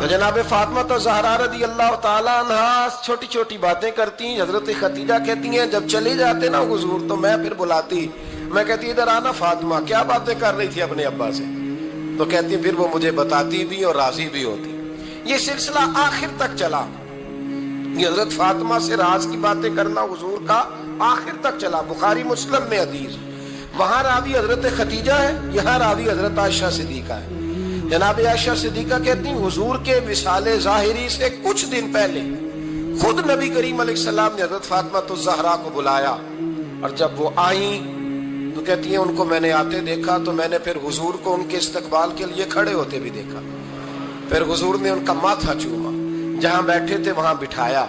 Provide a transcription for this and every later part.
تو جناب فاطمہ تو زہرا رضی اللہ تعالیٰ عنہا چھوٹی چھوٹی باتیں کرتی ہیں. حضرت خدیجہ کہتی ہیں جب چلی جاتے نا حضور تو میں پھر بلاتی, میں کہتی ادھر آنا فاطمہ, کیا باتیں کر رہی تھی اپنے ابا سے؟ تو کہتی پھر وہ مجھے بتاتی بھی اور راضی بھی ہوتی. یہ سلسلہ آخر تک چلا, یہ حضرت فاطمہ سے راز کی باتیں کرنا حضور کا آخر تک چلا. بخاری مسلم میں حدیث, وہاں راوی حضرت خدیجہ ہے, یہاں راوی حضرت عائشہ صدیقہ ہے. جناب عائشہ صدیقہ کہتی ہیں حضور کے وصال ظاہری سے کچھ دن پہلے خود نبی کریم علیہ السلام نے حضرت فاطمہ الزہرا کو بلایا, اور جب وہ آئیں تو کہتی ہیں ان کو میں نے آتے دیکھا تو میں نے پھر حضور کو ان کے استقبال کے لیے کھڑے ہوتے بھی دیکھا. پھر حضور نے ان کا ماتھا چوما, جہاں بیٹھے تھے وہاں بٹھایا,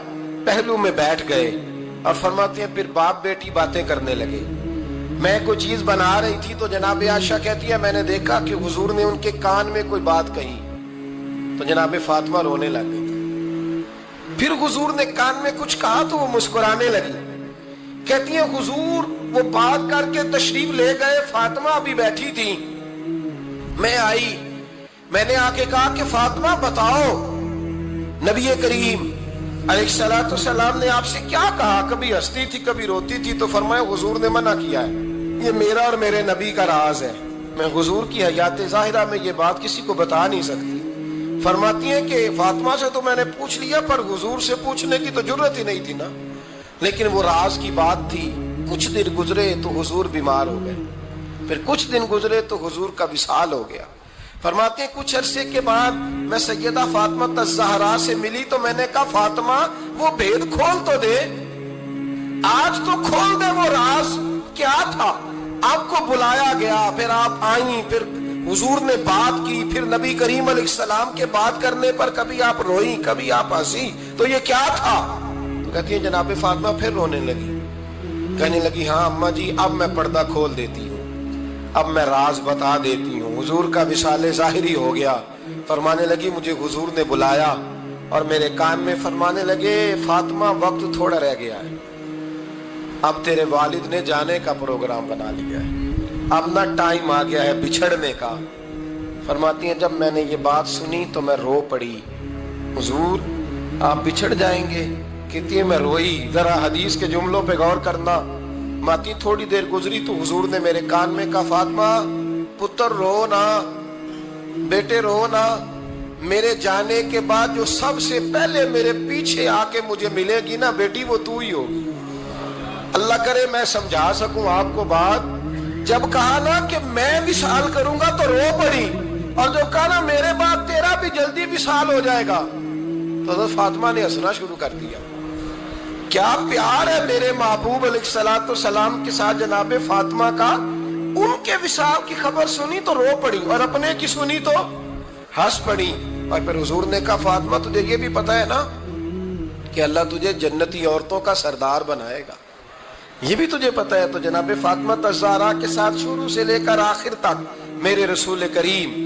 پہلو میں بیٹھ گئے, اور فرماتے ہیں پھر باپ بیٹی باتیں کرنے لگے. میں کوئی چیز بنا رہی تھی تو جناب عائشہ کہتی ہے میں نے دیکھا کہ حضور نے ان کے کان میں کوئی بات کہی, تو جناب فاطمہ رونے لگ گئی. پھر حضور نے کان میں کچھ کہا تو وہ مسکرانے لگی. کہتی ہیں حضور وہ بات کر کے تشریف لے گئے, فاطمہ ابھی بیٹھی تھی, میں آئی, میں نے آ کے کہا کہ فاطمہ بتاؤ نبی کریم علیہ الصلوۃ والسلام نے آپ سے کیا کہا, کبھی ہنستی تھی کبھی روتی تھی. تو فرمایا حضور نے منع کیا ہے, یہ میرا اور میرے نبی کا راز ہے, میں حضور کی حیات ظاہرہ میں یہ بات کسی کو بتا نہیں سکتی. فرماتی ہیں کہ فاطمہ سے تو میں نے پوچھ لیا پر حضور سے پوچھنے کی تو ضرورت ہی نہیں تھی نا, لیکن وہ راز کی بات تھی. کچھ دن گزرے تو حضور بیمار ہو گئے, پھر کچھ دن گزرے تو حضور کا وصال ہو گیا. فرماتے ہیں کچھ عرصے کے بعد میں سیدہ فاطمہ الزہرا سے ملی تو میں نے کہا فاطمہ وہ بھید کھول تو دے, آج تو کھول دے وہ راز کیا تھا. آپ کو بلایا گیا, پھر آپ آئیں, پھر حضور نے بات کی, پھر نبی کریم علیہ السلام کے بات کرنے پر کبھی آپ روئیں کبھی آپ ہنسی, تو یہ کیا تھا؟ تو کہتی ہے جناب فاطمہ پھر رونے لگی, کہنے لگی ہاں اماں جی اب میں پردہ کھول دیتی ہوں, اب میں راز بتا دیتی ہوں. حضور کا وصال ظاہری ہو گیا. فرمانے لگی مجھے حضور نے بلایا اور میرے کان میں فرمانے لگے فاطمہ وقت تھوڑا رہ گیا ہے, اب تیرے والد نے جانے کا پروگرام بنا لیا ہے, اب نہ ٹائم آ گیا ہے بچھڑنے کا. فرماتی ہیں جب میں نے یہ بات سنی تو میں رو پڑی, حضور آپ بچھڑ جائیں گے؟ کہتی ہے میں روئی. ذرا حدیث کے جملوں پہ غور کرنا. ماتی تھوڑی دیر گزری تو حضور نے میرے کان میں کہا فاطمہ پتر رو نا, بیٹے رو نا, میرے جانے کے بعد جو سب سے پہلے میرے پیچھے آ کے مجھے ملے گی نا بیٹی وہ تو ہی ہوگی. اللہ کرے میں سمجھا سکوں آپ کو بات. جب کہا نا کہ میں وصال کروں گا تو رو پڑی, اور جو کہا نا میرے بعد تیرا بھی جلدی وصال ہو جائے گا تو حضرت فاطمہ نے ہنسنا شروع کر دیا. کیا پیار ہے میرے محبوب علیہ الصلوۃ والسلام کے ساتھ جناب فاطمہ کا. ان کے وصال کی خبر سنی تو رو پڑی, اور اپنے کی سنی تو ہنس پڑی. اور پھر حضور نے کہا فاطمہ تجھے یہ بھی پتا ہے نا کہ اللہ تجھے جنتی عورتوں کا سردار بنائے گا, یہ بھی تجھے پتا ہے. تو جناب فاطمہ الزہرا کے ساتھ شروع سے لے کر آخر تک میرے رسول کریم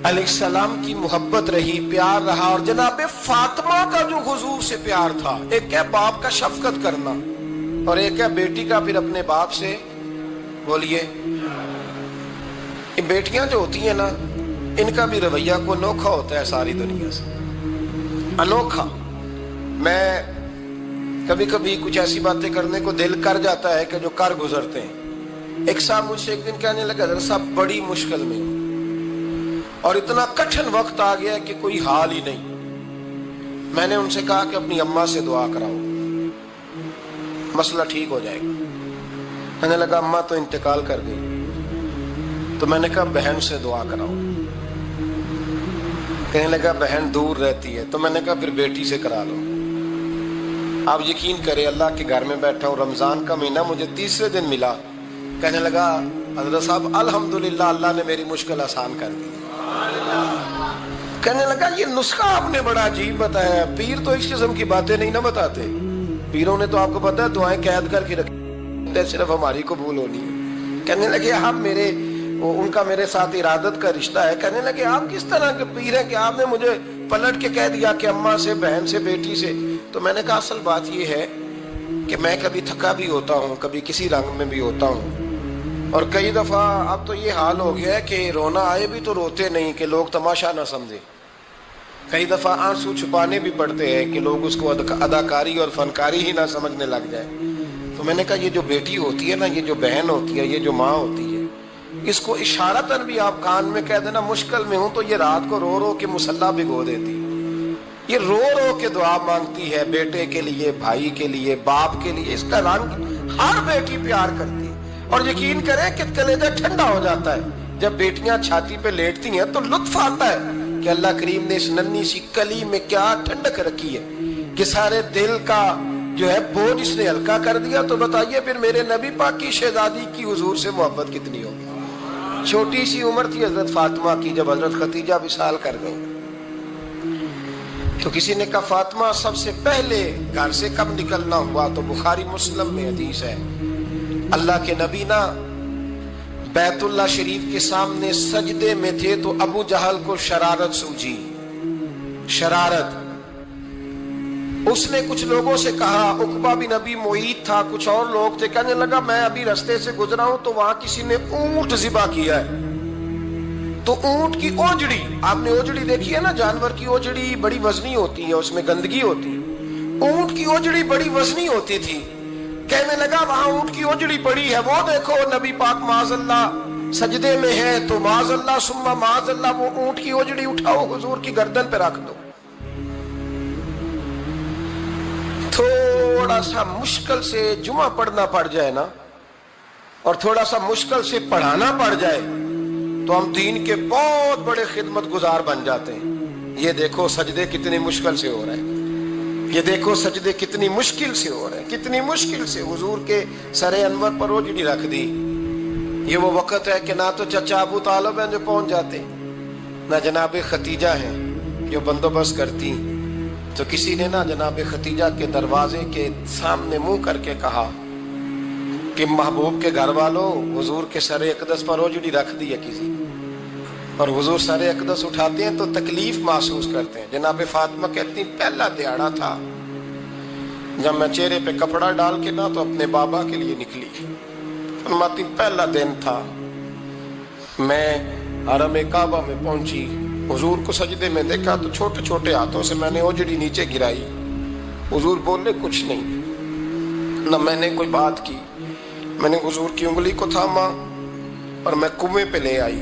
علیہ السلام کی محبت رہی, پیار رہا. اور جناب فاطمہ کا جو حضور سے پیار تھا, ایک ہے باپ کا شفقت کرنا اور ایک ہے بیٹی کا پھر اپنے باپ سے, بولیے یہ بیٹیاں جو ہوتی ہیں نا ان کا بھی رویہ کو انوکھا ہوتا ہے ساری دنیا سے, انوکھا. میں کبھی کبھی کچھ ایسی باتیں کرنے کو دل کر جاتا ہے کہ جو کر گزرتے ہیں. ایک صاحب مجھ سے ایک دن کہنے لگا حضرت صاحب بڑی مشکل میں ہوں اور اتنا کٹھن وقت آ گیا کہ کوئی حال ہی نہیں. میں نے ان سے کہا کہ اپنی اماں سے دعا کراؤ, مسئلہ ٹھیک ہو جائے گا. کہنے لگا اماں تو انتقال کر گئی. تو میں نے کہا بہن سے دعا کراؤ. کہنے لگا بہن دور رہتی ہے. تو میں نے کہا پھر بیٹی سے کرا لو. آپ یقین کریں اللہ کے گھر میں بیٹھا ہوں, رمضان کا مہینہ مجھے تیسرے دن ملا. کہنے لگا حضرت صاحب الحمدللہ اللہ نے میری مشکل آسان کر دی. کہنے لگا یہ نسخہ آپ نے بڑا عجیب بتایا, پیر تو اس قسم کی باتیں نہیں نہ بتاتے. پیروں نے تو آپ کو پتا ہے دعائیں قید کر کے رکھی, صرف ہماری قبول ہونی ہے. کہنے لگے آپ میرے ان کا میرے ساتھ ارادت کا رشتہ ہے. کہنے لگے آپ کس طرح کے پیر ہیں کہ آپ نے مجھے پلٹ کے کہہ دیا کہ اماں سے, بہن سے, بیٹی سے. تو میں نے کہا اصل بات یہ ہے کہ میں کبھی تھکا بھی ہوتا ہوں, کبھی کسی رنگ میں بھی ہوتا ہوں, اور کئی دفعہ اب تو یہ حال ہو گیا ہے کہ رونا آئے بھی تو روتے نہیں کہ لوگ تماشا نہ سمجھے. کئی دفعہ آنسو چھپانے بھی پڑتے ہیں کہ لوگ اس کو اداکاری اور فنکاری ہی نہ سمجھنے لگ جائے. تو میں نے کہا یہ جو بیٹی ہوتی ہے نا، یہ جو بہن ہوتی ہے، یہ جو ماں ہوتی ہے، اس کو اشارتاً بھی آپ کان میں کہہ دینا مشکل میں ہوں تو یہ رات کو رو رو کے مصلی بھگو دیتی. یہ رو رو کے دعا مانگتی ہے بیٹے کے لیے، بھائی کے لیے، باپ کے لیے. اس کا رنگ ہر بیٹی پیار کرتی ہے. اور یقین کریں کہ کلیجہ ٹھنڈا ہو جاتا ہے جب بیٹیاں چھاتی پہ لیٹتی ہیں تو لطف آتا ہے کہ اللہ کریم نے اس ننھی سی کلی میں کیا ٹھنڈک رکھی ہے کہ سارے دل کا جو ہے بوجھ اس نے ہلکا کر دیا. تو بتائیے پھر میرے نبی پاک کی شہزادی کی حضور سے محبت کتنی ہوگی. چھوٹی سی عمر تھی حضرت فاطمہ کی جب حضرت خدیجہ وصال کر گئی. تو کسی نے کہا فاطمہ سب سے پہلے گھر سے کب نکلنا ہوا؟ تو بخاری مسلم میں حدیث ہے، اللہ کے نبی نا بیت اللہ شریف کے سامنے سجدے میں تھے تو ابو جہل کو شرارت سوجی. شرارت. اس نے کچھ لوگوں سے کہا، عقبہ بن ابی معیط تھا، کچھ اور لوگ تھے، کہنے لگا میں ابھی رستے سے گزرا ہوں تو وہاں کسی نے اونٹ ذبح کیا ہے. تو اونٹ کی اوجڑی، آپ نے اوجڑی دیکھی ہے نا، جانور کی اوجڑی بڑی وزنی ہوتی ہے، اس میں گندگی ہوتی ہے. اونٹ کی اوجڑی بڑی وزنی ہوتی تھی. کہنے لگا وہاں اونٹ کی اوجڑی پڑی ہے، وہ دیکھو نبی پاک معاذ اللہ سجدے میں ہے، تو معاذ اللہ ثم معاذ اللہ وہ اونٹ کی اوجڑی اٹھاؤ حضور کی گردن پہ رکھ دو. تھوڑا سا مشکل سے جمعہ پڑھنا پڑ جائے نا، اور تھوڑا سا مشکل سے پڑھانا پڑ جائے تو ہم دین کے بہت بڑے خدمت گزار بن جاتے ہیں. یہ دیکھو سجدے کتنی مشکل سے ہو رہے ہیں، یہ دیکھو سجدے کتنی مشکل سے ہو رہے ہیں، کتنی مشکل سے حضور کے سر انور پر اوجڑی رکھ دی. یہ وہ وقت ہے کہ نہ تو چچا ابو طالب ہیں جو پہنچ جاتے، نہ جناب ختیجہ ہیں جو بندوبست کرتی. تو کسی نے نا جناب ختیجہ کے دروازے کے سامنے منہ کر کے کہا کہ محبوب کے گھر والوں حضور کے سر اقدس پر اوجڑی رکھ دی ہے کسی، اور حضور سر اقدس اٹھاتے ہیں تو تکلیف محسوس کرتے ہیں. جناب فاطمہ کہتی پہلا دیہڑا تھا جب میں چہرے پہ کپڑا ڈال کے نا تو اپنے بابا کے لیے نکلی. فرماتی پہلا دن تھا، میں حرم کعبہ میں پہنچی، حضور کو سجدے میں دیکھا تو چھوٹے چھوٹے ہاتھوں سے میں نے اوجڑی نیچے گرائی. حضور بولے کچھ نہیں، نہ میں نے کوئی بات کی. میں نے حضور کی انگلی کو تھاما اور میں کنویں پہ لے آئی.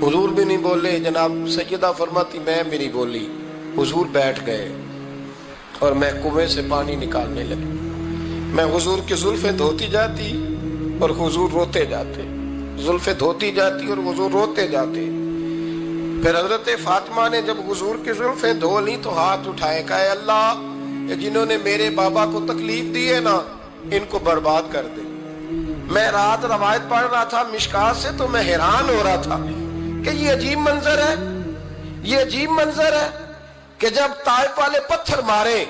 حضور بھی نہیں بولے. جناب سیدہ فرماتی میں بھی نہیں بولی. حضور بیٹھ گئے اور میں کنویں سے پانی نکالنے لگی. میں حضور کی زلفیں دھوتی جاتی اور حضور روتے جاتے، زلفیں دھوتی جاتی اور حضور روتے جاتے. پھر حضرت فاطمہ نے جب حضور کی زلفیں دھو لی تو ہاتھ اٹھائے، کہا اے اللہ یہ جنہوں نے میرے بابا کو تکلیف دی ہے نا ان کو برباد کر دے. میں رات روایت پڑھ رہا تھا مشکات سے تو میں حیران ہو رہا تھا کہ یہ عجیب منظر ہے، یہ عجیب منظر ہے کہ جب طائف والے پتھر مارے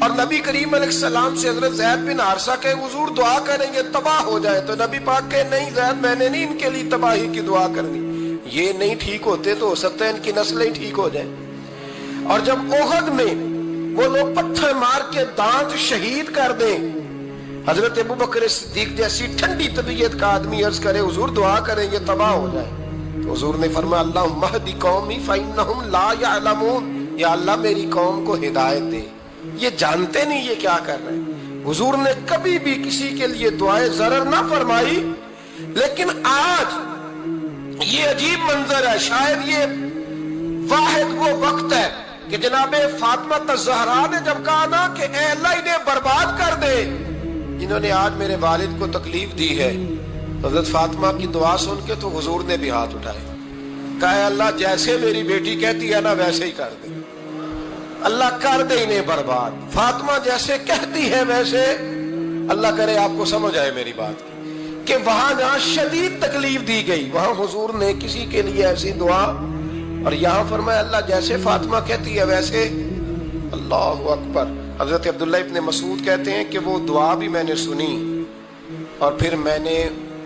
اور نبی کریم علیہ السلام سے حضرت زید بن حارثہ کہ حضور دعا کریں گے تباہ ہو جائے، تو نبی پاک کہ نہیں زید میں نے نہیں ان کے لیے تباہی کی دعا کرنی، یہ نہیں ٹھیک ہوتے تو ہو سکتا ہے ان کی نسلیں ٹھیک ہو جائیں. اور جب احد میں وہ لوگ پتھر مار کے دانت شہید کر دیں، حضرت ابو بکر صدیق جیسی ٹھنڈی طبیعت کا آدمی عرض کرے حضور دعا کریں یہ تباہ ہو جائے، تو حضور نے فرمایا اللہم اہد قومی فإنہم لا یعلمون، یا اللہ میری قوم کو ہدایت دے، یہ جانتے نہیں یہ کیا کر رہے ہیں. حضور نے کبھی بھی کسی کے لیے دعائے ضرر نہ فرمائی. لیکن آج یہ عجیب منظر ہے، شاید یہ واحد وہ وقت ہے کہ جناب فاطمہ الزہرا نے جب کہا نا کہ اے اللہ انہیں برباد کر دے جنہوں نے آج میرے والد کو تکلیف دی ہے، حضرت فاطمہ کی دعا سن کے تو حضور نے بھی ہاتھ اٹھائے، کہا اے اللہ جیسے میری بیٹی کہتی ہے نا ویسے ہی کر دے، اللہ کر دے انہیں برباد. فاطمہ جیسے کہتی ہے ویسے، اللہ کرے آپ کو سمجھ آئے میری بات کہ وہاں جہاں شدید تکلیف دی گئی وہاں حضور نے کسی کے لیے ایسی دعا، اور یہاں فرمایا اللہ جیسے فاطمہ کہتی ہے ویسے. اللہ اکبر. حضرت عبداللہ ابن مسعود کہتے ہیں کہ وہ دعا بھی میں نے سنی اور پھر میں نے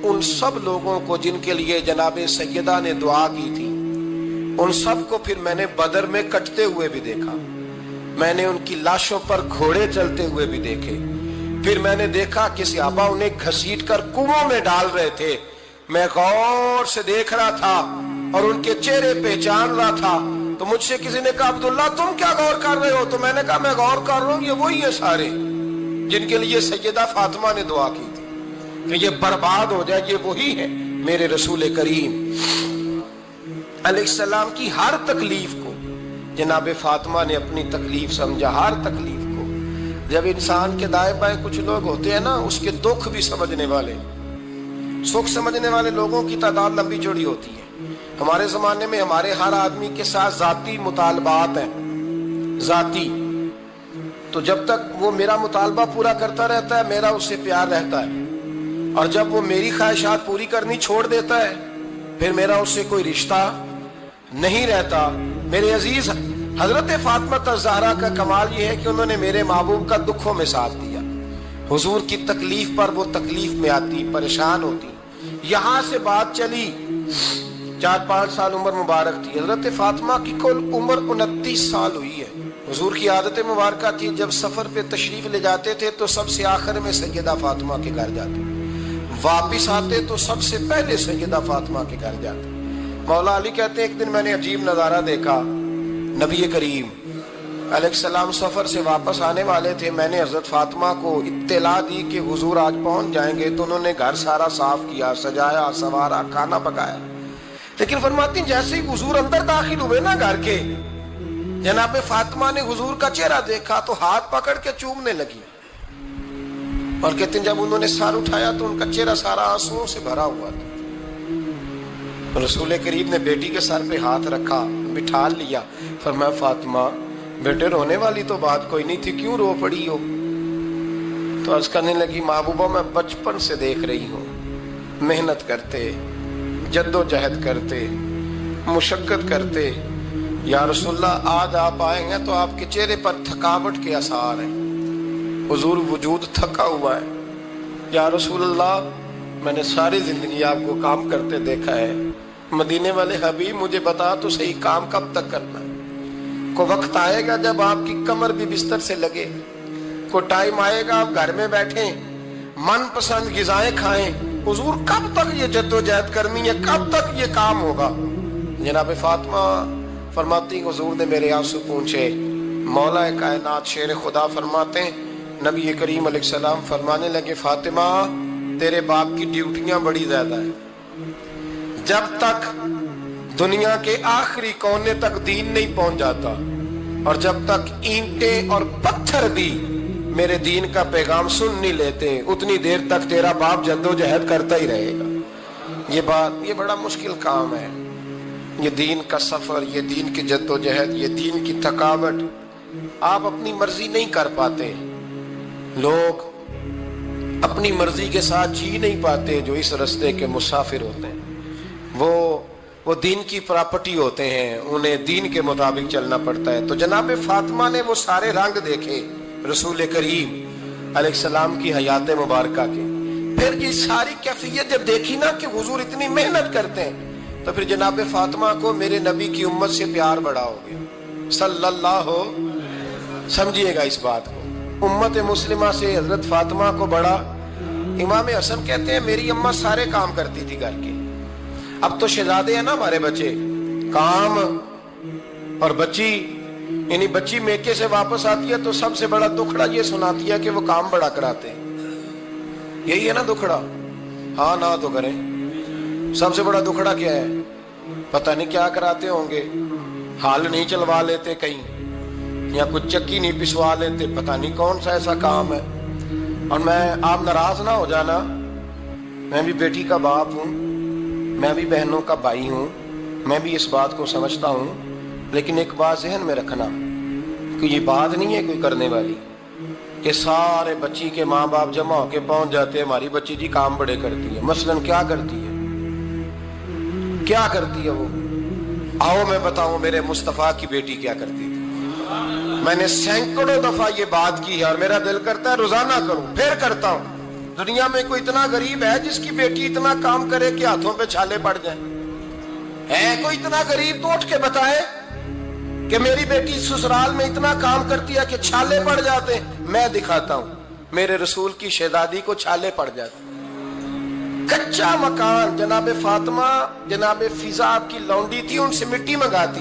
ان سب لوگوں کو جن کے لیے جناب سیدہ نے دعا کی تھی ان سب کو پھر میں نے بدر میں کٹتے ہوئے بھی دیکھا. میں نے ان کی لاشوں پر گھوڑے چلتے ہوئے بھی دیکھے. پھر میں نے دیکھا کہ صحابہ انہیں گھسیٹ کر کنووں میں ڈال رہے تھے. میں غور سے دیکھ رہا تھا اور ان کے چہرے پہچان رہا تھا تو مجھ سے کسی نے کہا عبداللہ تم کیا غور کر رہے ہو؟ تو میں نے کہا میں غور کر رہا ہوں یہ وہی ہیں سارے جن کے لیے سیدہ فاطمہ نے دعا کی تھی کہ یہ برباد ہو جائے، یہ وہی ہے میرے رسول کریم علیہ السلام کی ہر تکلیف کو جناب فاطمہ نے اپنی تکلیف سمجھا، ہر تکلیف کو۔ جب انسان کے دائیں بائیں کچھ لوگ ہوتے ہیں نا، اس کے دکھ بھی سمجھنے والے، سکھ سمجھنے والے لوگوں کی تعداد لمبی چوڑی ہوتی ہے۔ ہمارے زمانے میں ہمارے ہر آدمی کے ساتھ ذاتی مطالبات ہیں، ذاتی، تو جب تک وہ میرا مطالبہ پورا کرتا رہتا ہے میرا اس سے پیار رہتا ہے، اور جب وہ میری خواہشات پوری کرنی چھوڑ دیتا ہے پھر میرا اس سے کوئی رشتہ نہیں رہتا۔ میرے عزیز حضرت فاطمہ الزہرا کا کمال یہ ہے کہ انہوں نے میرے محبوب کا دکھوں میں ساتھ دیا، حضور کی تکلیف پر وہ تکلیف میں آتی، پریشان ہوتی۔ یہاں سے بات چلی 4-5 سال عمر مبارک تھی، حضرت فاطمہ کی کل عمر 29 سال ہوئی ہے۔ حضور کی عادت مبارکہ تھی جب سفر پہ تشریف لے جاتے تھے تو سب سے آخر میں سیدہ فاطمہ کے گھر جاتے، واپس آتے تو سب سے پہلے سیدہ فاطمہ کے گھر جاتے۔ مولا علی کہتے ہیں ایک دن میں نے عجیب نظارہ دیکھا، نبی کریم علیہ السلام سفر سے واپس آنے والے تھے، میں نے حضرت فاطمہ کو اطلاع دی کہ حضور آج پہنچ جائیں گے، تو انہوں نے گھر سارا صاف کیا، سجایا، سنوارا، کھانا پکایا۔ لیکن فرماتی ہیں جیسے ہی حضور اندر داخل ہوئے نا گھر کے، جناب فاطمہ نے حضور کا چہرہ دیکھا تو ہاتھ پکڑ کے چومنے لگی، اور کہتے ہیں جب انہوں نے سر اٹھایا تو ان کا چہرہ سارا آنسوؤں سے بھرا ہوا تھا۔ رسول کریم نے بیٹی کے سر پہ ہاتھ رکھا، بٹھا لیا، فرمایا فاطمہ بیٹے رونے والی تو بات کوئی نہیں تھی، کیوں رو پڑی ہو؟ تو عرض کرنے لگی محبوبہ میں بچپن سے دیکھ رہی ہوں محنت کرتے، جد و جہد کرتے، مشقت کرتے، یا رسول اللہ آج آپ آئیں گے تو آپ کے چہرے پر تھکاوٹ کے آثار ہیں، حضور وجود تھکا ہوا ہے۔ یا رسول اللہ میں نے ساری زندگی آپ کو کام کرتے دیکھا ہے، مدینے والے حبیب مجھے بتا تو صحیح کام کب تک کرنا ہے؟ کو وقت آئے گا جب آپ کی کمر بھی بستر سے لگے، کو ٹائم آئے گا آپ گھر میں بیٹھیں من پسند غذائیں کھائیں، حضور کب تک یہ جد و جہد کرنی ہے، کب تک یہ کام ہوگا؟ جناب فاطمہ فرماتی حضور نے میرے آنسو پوچھے، مولا کائنات شیر خدا فرماتے ہیں نبی کریم علیہ السلام فرمانے لگے فاطمہ تیرے باپ کی ڈیوٹیاں بڑی زیادہ ہیں، جب تک دنیا کے آخری کونے تک دین نہیں پہنچ جاتا، اور جب تک اینٹیں اور پتھر بھی میرے دین کا پیغام سن نہیں لیتے اتنی دیر تک تیرا باپ جد و جہد کرتا ہی رہے گا۔ یہ بڑا مشکل کام ہے، یہ دین کا سفر، یہ دین کی جد و جہد، یہ دین کی تھکاوٹ آپ اپنی مرضی نہیں کر پاتے۔ لوگ اپنی مرضی کے ساتھ جی نہیں پاتے جو اس رستے کے مسافر ہوتے ہیں، وہ دین کی پراپرٹی ہوتے ہیں، انہیں دین کے مطابق چلنا پڑتا ہے۔ تو جناب فاطمہ نے وہ سارے رنگ دیکھے رسول کریم علیہ السلام کی حیات مبارکہ کے، پھر یہ ساری کیفیت جب دیکھی نا کہ حضور اتنی محنت کرتے ہیں، تو پھر جناب فاطمہ کو میرے نبی کی امت سے پیار بڑا ہو گیا صلی اللہ ہو۔ سمجھیے گا اس بات کو، امت مسلمہ سے حضرت فاطمہ کو بڑا۔ امام حسن کہتے ہیں میری اماں سارے کام کرتی تھی گھر کے، اب تو شہزادے ہیں نا ہمارے بچے، کام اور بچی، یعنی بچی میکے سے واپس آتی ہے تو سب سے بڑا دکھڑا یہ سناتی ہے کہ وہ کام بڑا کراتے ہیں، یہی ہے نا دکھڑا؟ ہاں نہ تو کریں، سب سے بڑا دکھڑا کیا ہے؟ پتہ نہیں کیا کراتے ہوں گے، ہال نہیں چلوا لیتے کہیں، یا کچھ چکی نہیں پسوا لیتے، پتہ نہیں کون سا ایسا کام ہے۔ اور آپ ناراض نہ ہو جانا، میں بھی بیٹی کا باپ ہوں، میں بھی بہنوں کا بھائی ہوں، میں بھی اس بات کو سمجھتا ہوں، لیکن ایک بات ذہن میں رکھنا کہ یہ بات نہیں ہے کوئی کرنے والی کہ سارے بچی کے ماں باپ جمع ہو کے پہنچ جاتے ہیں ہماری بچی جی کام بڑے کرتی ہے۔ مثلاً کیا کرتی ہے؟ کیا کرتی ہے وہ؟ آؤ میں بتاؤں میرے مصطفیٰ کی بیٹی کیا کرتی تھی۔ میں نے سینکڑوں دفعہ یہ بات کی ہے اور میرا دل کرتا ہے روزانہ کروں، پھر کرتا ہوں۔ دنیا میں کوئی اتنا غریب ہے جس کی بیٹی اتنا کام کرے کہ ہاتھوں پہ چھالے پڑ جائیں؟ ہے کوئی اتنا غریب؟ تو اٹھ کے بتائے کہ میری بیٹی سسرال میں اتنا کام کرتی ہے کہ چھالے پڑ جاتے ہیں۔ میں دکھاتا ہوں میرے رسول کی شہزادی کو چھالے پڑ جاتے۔ کچا مکان، جناب فاطمہ، جناب فضا آپ کی لونڈی تھی، ان سے مٹی منگاتی،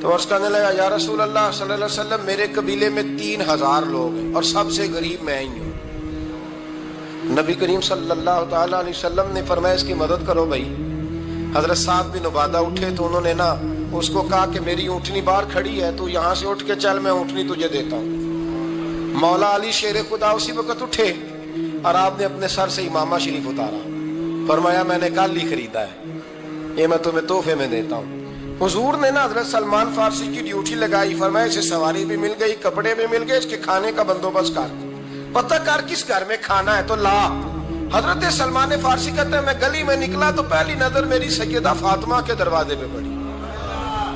تو عرض کرنے لگا یا رسول اللہ صلی اللہ علیہ وسلم میرے قبیلے میں 3000 لوگ ہیں اور سب سے غریب میں ہی ہوں۔ نبی کریم صلی اللہ تعالیٰ علیہ وسلم نے فرمایا اس کی مدد کرو بھائی۔ حضرت سعد بن عبادہ اٹھے تو انہوں نے نا اس کو کہا کہ میری اونٹنی باہر کھڑی ہے، تو یہاں سے اٹھ کے چل، میں اونٹنی تجھے دیتا ہوں۔ مولا علی شیر خدا اسی وقت اٹھے اور آپ نے اپنے سر سے امامہ شریف اتارا، فرمایا میں نے کل ہی خریدا ہے، یہ میں تمہیں تحفے میں دیتا ہوں۔ حضور نے نا حضرت سلمان فارسی کی ڈیوٹی لگائی، فرمایا اسے سواری بھی مل گئی، کپڑے بھی مل گئے، اس کے کھانے کا بندوبست کر، پتہ کر کس گھر میں کھانا ہے تو لا۔ حضرت سلمان فارسی کہتے ہیں میں گلی میں نکلا تو پہلی نظر میری سیدہ فاطمہ کے دروازے پہ پڑی،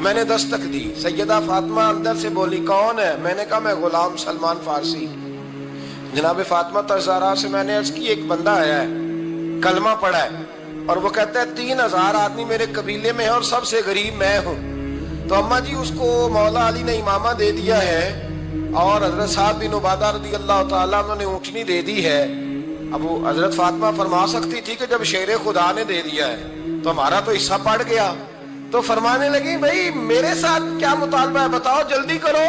میں نے دستک دی، سیدہ فاطمہ اندر سے بولی کون ہے؟ میں نے کہا میں غلام سلمان فارسی۔ جناب فاطمہ تزارہ سے میں نے عرض کی ایک بندہ آیا ہے، کلمہ پڑھا ہے اور وہ کہتا ہے 3000 آدمی میرے قبیلے میں ہے اور سب سے غریب میں ہوں۔ تو اماں جی اس کو مولا علی نے امامہ دے دیا ہے اور حضرت سعد بن عبادہ رضی اللہ تعالیٰ عنہ نے اونٹنی دے دی ہے۔ اب وہ حضرت فاطمہ فرما سکتی تھی کہ جب شیر خدا نے دے دیا ہے تو ہمارا تو حصہ پڑ گیا، تو فرمانے لگی بھائی میرے ساتھ کیا مطالبہ ہے بتاؤ جلدی کرو۔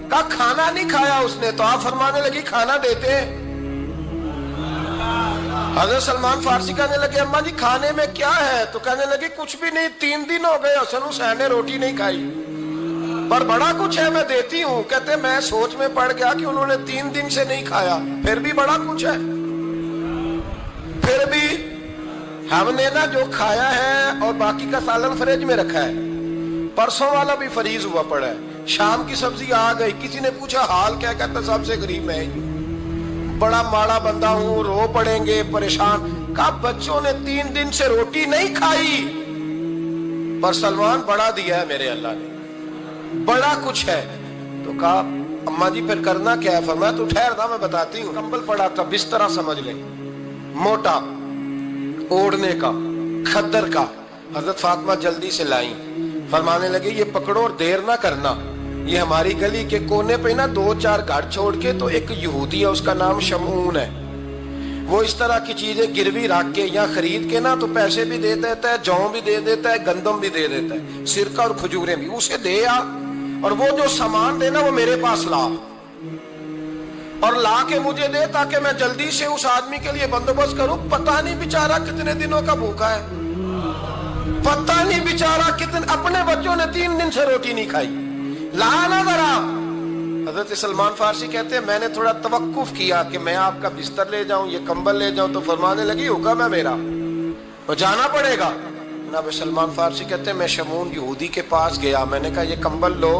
کہا کھانا نہیں کھایا اس نے، تو آپ فرمانے لگی کھانا دیتے ہیں۔ حضرت سلمان فارسی کہنے لگے اماں جی کھانے میں کیا ہے؟ تو کہنے لگے کچھ بھی نہیں، 3 دن ہو گئے حسن حسین نے روٹی نہیں کھائی، پر بڑا کچھ ہے میں دیتی ہوں۔ کہتے میں سوچ میں پڑ گیا کہ انہوں نے 3 دن سے نہیں کھایا، پھر بھی بڑا کچھ ہے، پھر بھی ہم نے نا جو کھایا ہے اور باقی کا سالن فریج میں رکھا ہے، پرسوں والا بھی فریز ہوا پڑا ہے، شام کی سبزی آ گئی۔ کسی نے پوچھا حال کیا؟ کہتا سب سے غریب میں ہی، بڑا ماڑا بندہ ہوں، رو پڑیں گے، پریشان۔ کہا بچوں نے 3 دن سے روٹی نہیں کھائی، پر سلمان بڑا دیا ہے میرے اللہ نے، بڑا کچھ ہے۔ تو کہا اماں جی پھر کرنا کیا ہے؟ فرمایا تو ٹھہر دا میں بتاتی ہوں۔ کمبل پڑا تھا، بسترا سمجھ لیں، موٹا اوڑھنے کا، کھدر کا۔ حضرت فاطمہ جلدی سے لائیں، فرمانے لگے یہ پکڑو اور دیر نہ کرنا، یہ ہماری گلی کے کونے پہ نا 2-4 گھر چھوڑ کے تو ایک یہودی ہے، اس کا نام شمعون ہے، وہ اس طرح کی چیزیں گروی رکھ کے یا خرید کے نا تو پیسے بھی دے دیتا ہے، جوں بھی دے دیتا ہے، گندم بھی دے دیتا ہے، سرکہ اور کھجوریں بھی، اسے دے آ اور وہ جو سامان دینا وہ میرے پاس لا اور لا کے مجھے دے تاکہ میں جلدی سے اس آدمی کے لیے بندوبست کروں۔ پتہ نہیں بیچارہ کتنے دنوں کا بھوکا ہے، پتہ نہیں بیچارہ کتنے، اپنے بچوں نے 3 دن سے روٹی نہیں کھائی، لانا ذرا۔ حضرت سلمان فارسی کہتے ہیں میں نے تھوڑا توقف کیا کہ میں آپ کا بستر لے جاؤں، یہ کمبل لے جاؤں، تو فرمانے لگی حکم ہے میرا، وہ جانا پڑے گا۔ جناب سلمان فارسی کہتے ہیں میں شمعون یہودی کے پاس گیا، میں نے کہا یہ کمبل لو،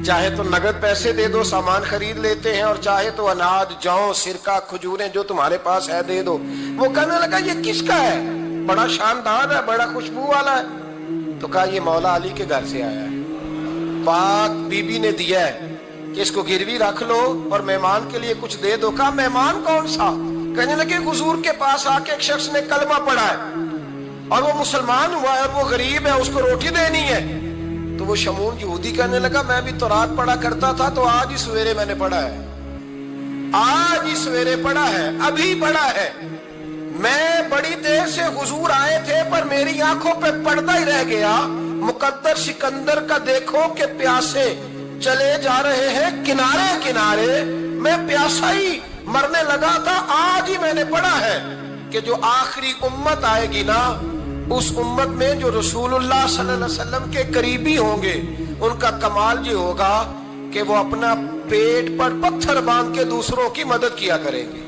چاہے تو نگد پیسے دے دو، سامان خرید لیتے ہیں، اور چاہے تو اناج، جوں، سرکہ، کھجوریں جو تمہارے پاس ہے دے دو۔ وہ کہنے لگا یہ کس کا ہے؟ بڑا شاندار ہے، بڑا خوشبو والا ہے۔ تو کہا یہ مولا علی کے گھر سے آیا ہے، پاک بی بی نے دیا ہے کہ اس کو گروی رکھ لو اور مہمان کے لیے کچھ دے دو۔ کہا مہمان کون سا؟ کہنے لگے حضور کے پاس آ کے ایک شخص نے کلمہ پڑھا ہے اور وہ مسلمان ہوا ہے اور وہ غریب ہے، اس کو روٹی دینی ہے۔ تو وہ شمعون یہودی کہنے لگا میں بھی تو رات پڑھا کرتا تھا، تو آج ہی سویرے میں نے پڑھا ہے، آج ہی سویرے پڑھا ہے، ابھی پڑھا ہے۔ میں بڑی دیر سے حضور آئے تھے پر میری آنکھوں پہ پردہ ہی رہ گیا، مقدر سکندر کا دیکھو کہ پیاسے چلے جا رہے ہیں کنارے کنارے، میں پیاسا ہی مرنے لگا تھا، آج ہی میں نے پڑھا ہے کہ جو آخری امت آئے گی نا، اس امت میں جو رسول اللہ صلی اللہ علیہ وسلم کے قریبی ہوں گے، ان کا کمال یہ ہوگا کہ وہ اپنا پیٹ پر پتھر باندھ کے دوسروں کی مدد کیا کریں گے۔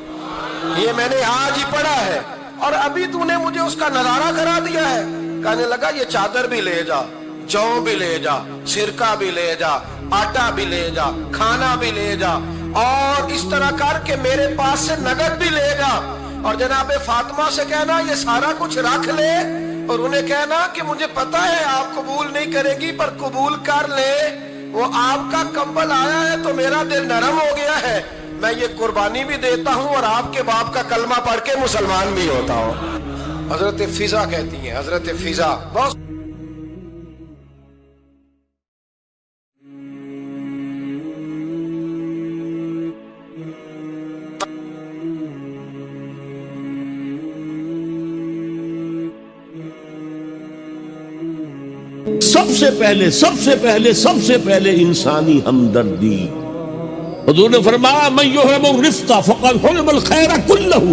یہ میں نے آج ہی پڑھا ہے اور ابھی تو نے مجھے اس کا نظارہ کرا دیا ہے۔ کہنے لگا یہ چادر بھی لے جا، جوں بھی لے جا، سرکہ بھی لے جا، آٹا بھی لے جا، کھانا بھی لے جا، اور اس طرح کر کے میرے پاس سے نگد بھی لے جا، اور جناب فاطمہ سے کہنا یہ سارا کچھ رکھ لے، اور انہیں کہنا کہ مجھے پتا ہے آپ قبول نہیں کرے گی پر قبول کر لے، وہ آپ کا کمبل آیا ہے تو میرا دل نرم ہو گیا ہے، میں یہ قربانی بھی دیتا ہوں اور آپ کے باپ کا کلمہ پڑھ کے مسلمان بھی ہوتا ہوں۔ حضرت فضا کہتی ہیں، حضرت فضا بہت سب سب سے پہلے انسانی ہمدردی. حضور نے فرمایا من یحرم الرفق فقد حرم الخیر کلہ.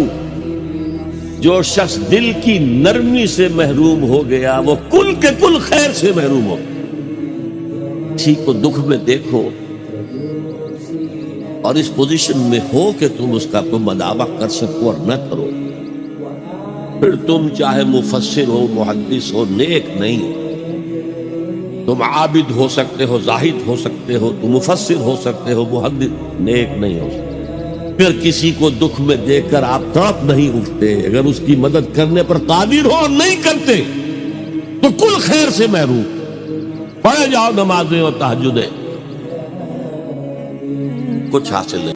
جو شخص دل کی نرمی سے محروم ہو گیا وہ کل کے کل خیر سے محروم ہو گیا. کسی کو دکھ میں دیکھو اور اس پوزیشن میں ہو کہ تم اس کا کوئی مداوع کر سکو اور نہ کرو، پھر تم چاہے مفسر ہو، محدث ہو، نیک نہیں ہو. تم عابد ہو سکتے ہو، زاہد ہو سکتے ہو، تم مفسر ہو سکتے ہو، محدث، نیک نہیں ہو سکتے. پھر کسی کو دکھ میں دیکھ کر آپ تڑپ نہیں اٹھتے، اگر اس کی مدد کرنے پر قادر ہو اور نہیں کرتے تو کل خیر سے محروم. پڑھے جاؤ نمازیں اور تہجدیں، کچھ حاصل نہیں.